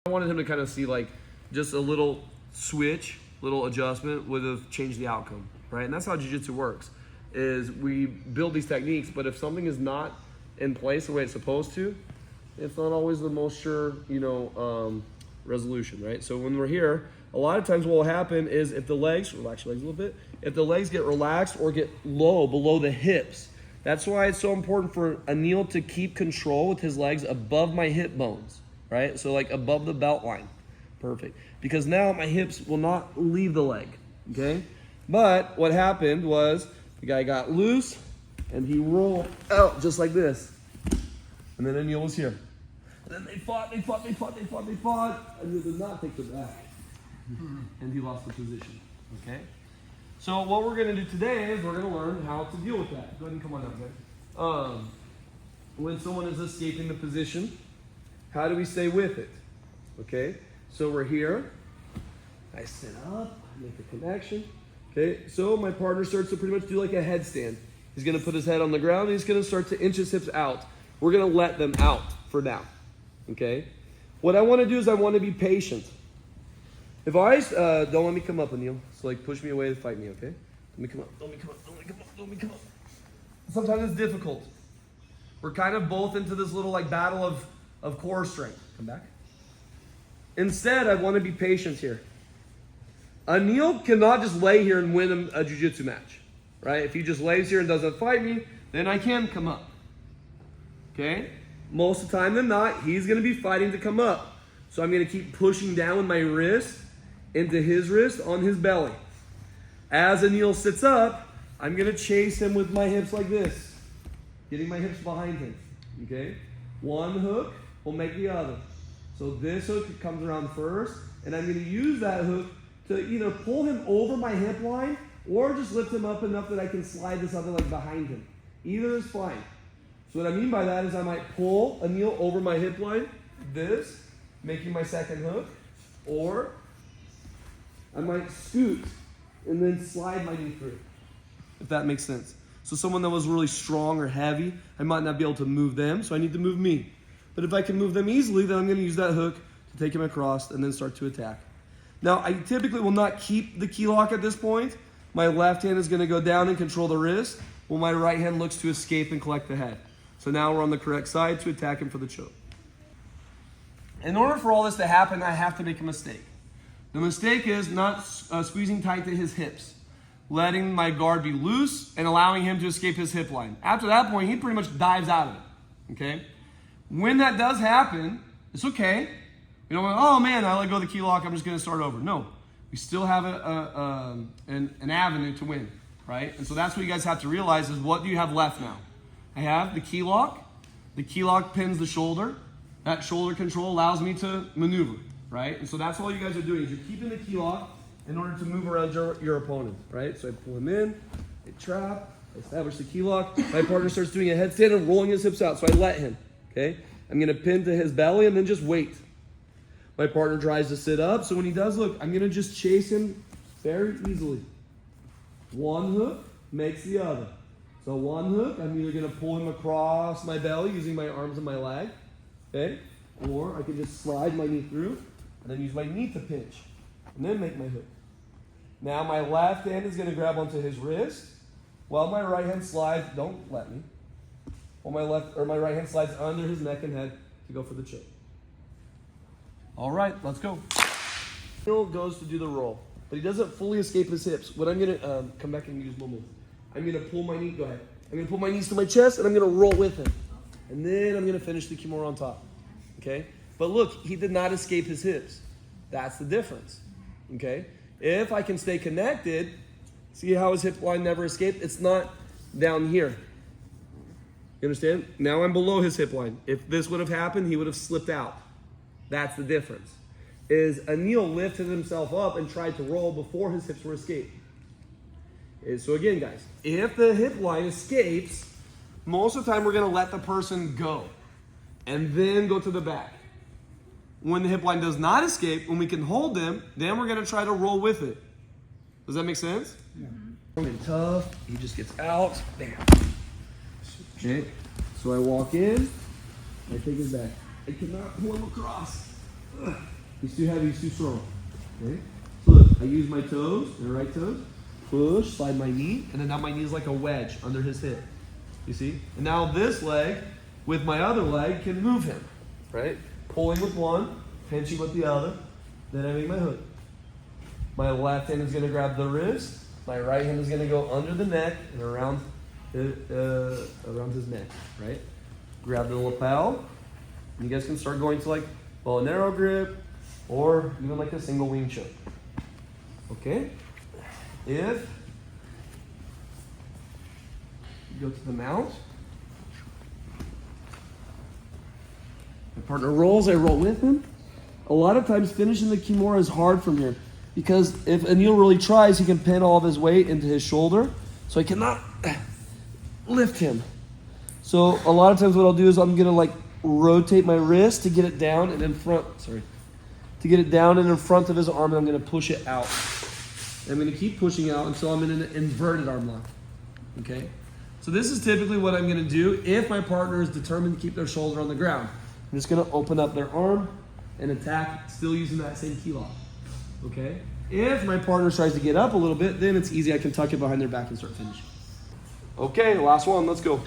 I wanted him to kind of see like just a little switch, little adjustment would have changed the outcome, right? And that's how jiu-jitsu works, is we build these techniques, but if something is not in place the way it's supposed to, it's not always the most sure, resolution, right? So when we're here, a lot of times what will happen is if the legs, relax your legs a little bit, if the legs get relaxed or get low below the hips, that's why it's so important for Anil to keep control with his legs above my hip bones, right? So like above the belt line. Perfect. Because now my hips will not leave the leg, okay? But what happened was the guy got loose and he rolled out just like this. And then Anil was here. And then they fought. Anil did not take the back. And he lost the position, okay? So what we're gonna do today is we're gonna learn how to deal with that. Go ahead and come on up, guys. When someone is escaping the position, how do we stay with it? Okay, so we're here. I sit up, I make a connection. Okay, so my partner starts to pretty much do like a headstand. He's gonna put his head on the ground and he's gonna start to inch his hips out. We're gonna let them out for now, okay? What I wanna do is I wanna be patient. If I, don't let me come up, Anil. So like push me away to fight me, okay? Let me come up, don't me come up, don't me come up, don't me come up. Sometimes it's difficult. We're kind of both into this little like battle of core strength. Come back. Instead, I want to be patient here. Anil cannot just lay here and win a jiu-jitsu match, right? If he just lays here and doesn't fight me, then I can come up, okay? Most of the time than not, he's going to be fighting to come up. So I'm going to keep pushing down with my wrist into his wrist on his belly. As Anil sits up, I'm going to chase him with my hips like this, getting my hips behind him, okay? One hook will make the other. So this hook comes around first, and I'm going to use that hook to either pull him over my hip line or just lift him up enough that I can slide this other leg behind him. Either is fine. So what I mean by that is I might pull Anil over my hip line, this, making my second hook, or I might scoot and then slide my knee through, if that makes sense. So someone that was really strong or heavy, I might not be able to move them, so I need to move me. But if I can move them easily, then I'm going to use that hook to take him across and then start to attack. Now, I typically will not keep the key lock at this point. My left hand is going to go down and control the wrist, while my right hand looks to escape and collect the head. So now we're on the correct side to attack him for the choke. In order for all this to happen, I have to make a mistake. The mistake is not squeezing tight to his hips, letting my guard be loose and allowing him to escape his hip line. After that point, he pretty much dives out of it, okay? When that does happen, it's okay. We don't go, oh man, I let go of the key lock, I'm just gonna start over. No, we still have an avenue to win, right? And so that's what you guys have to realize is what do you have left now? I have the key lock pins the shoulder. That shoulder control allows me to maneuver, right? And so that's all you guys are doing is you're keeping the key lock in order to move around your opponent, right? So I pull him in, I trap, I establish the key lock. My partner starts doing a headstand and rolling his hips out, so I let him, okay? I'm gonna pin to his belly and then just wait. My partner tries to sit up, so when he does, look, I'm gonna just chase him very easily. One hook makes the other. So one hook, I'm either gonna pull him across my belly using my arms and my leg, okay? Or I can just slide my knee through and then use my knee to pinch and then make my hook. Now my left hand is gonna grab onto his wrist while my right hand slides, don't let me, while my right hand slides under his neck and head to go for the choke. All right, let's go. Bill goes to do the roll, but he doesn't fully escape his hips. What I'm gonna, come back and use moment. I'm gonna pull my knee, go ahead. I'm gonna pull my knees to my chest and I'm gonna roll with him. And then I'm gonna finish the Kimura on top, okay? But look, he did not escape his hips. That's the difference, okay? If I can stay connected, see how his hip line never escaped? It's not down here. You understand? Now I'm below his hip line. If this would have happened, he would have slipped out. That's the difference. Is Anil lifted himself up and tried to roll before his hips were escaped. So again, guys, if the hip line escapes, most of the time we're gonna let the person go and then go to the back. When the hip line does not escape, when we can hold them, then we're gonna try to roll with it. Does that make sense? Yeah. And tough, he just gets out, bam. Okay, so I walk in, I take his back. I cannot pull him across. Ugh. He's too heavy, he's too strong. Okay? So look, I use my toes, my right toes, push, slide my knee, and then now my knee is like a wedge under his hip. You see? And now this leg, with my other leg, can move him. Right? Pulling with one, pinching with the other, then I make my hook. My left hand is going to grab the wrist, my right hand is going to go under the neck and around his neck, right? Grab the lapel. You guys can start going to like bow and arrow grip or even like a single wing choke. Okay? If you go to the mount, my partner rolls, I roll with him. A lot of times finishing the Kimura is hard from here because if Anil really tries, he can pin all of his weight into his shoulder, so I cannot lift him. So a lot of times what I'll do is I'm gonna like rotate my wrist to get it down and in front, to get it down and in front of his arm, and I'm gonna push it out. And I'm gonna keep pushing out until I'm in an inverted arm lock, okay? So this is typically what I'm gonna do if my partner is determined to keep their shoulder on the ground. I'm just gonna open up their arm and attack, still using that same key lock, okay? If my partner tries to get up a little bit, then it's easy, I can tuck it behind their back and start finishing. Okay, last one, let's go.